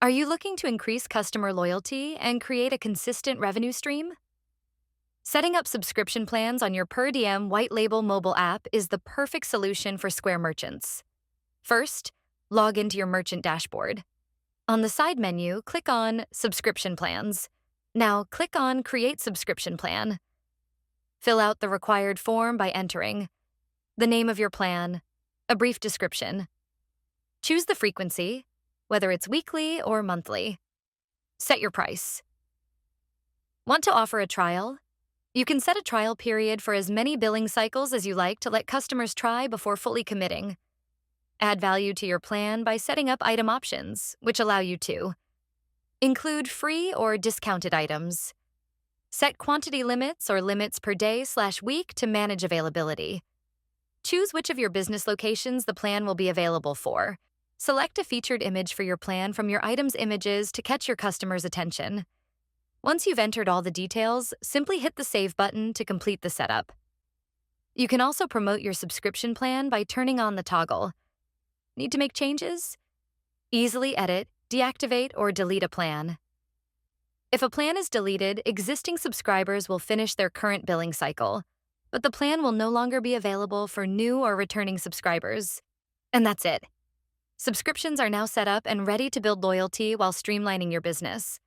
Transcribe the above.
Are you looking to increase customer loyalty and create a consistent revenue stream? Setting up subscription plans on your Per Diem white label mobile app is the perfect solution for Square merchants. First, log into your merchant dashboard. On the side menu, click on Subscription Plans. Now, click on Create Subscription Plan. Fill out the required form by entering the name of your plan, a brief description. Choose the frequency, whether it's weekly or monthly. Set your price. Want to offer a trial? You can set a trial period for as many billing cycles as you like to let customers try before fully committing. Add value to your plan by setting up item options, which allow you to include free or discounted items. Set quantity limits or limits per day/week to manage availability. Choose which of your business locations the plan will be available for. Select a featured image for your plan from your item's images to catch your customers' attention. Once you've entered all the details, simply hit the Save button to complete the setup. You can also promote your subscription plan by turning on the toggle. Need to make changes? Easily edit, deactivate, or delete a plan. If a plan is deleted, existing subscribers will finish their current billing cycle, but the plan will no longer be available for new or returning subscribers. And that's it. Subscriptions are now set up and ready to build loyalty while streamlining your business.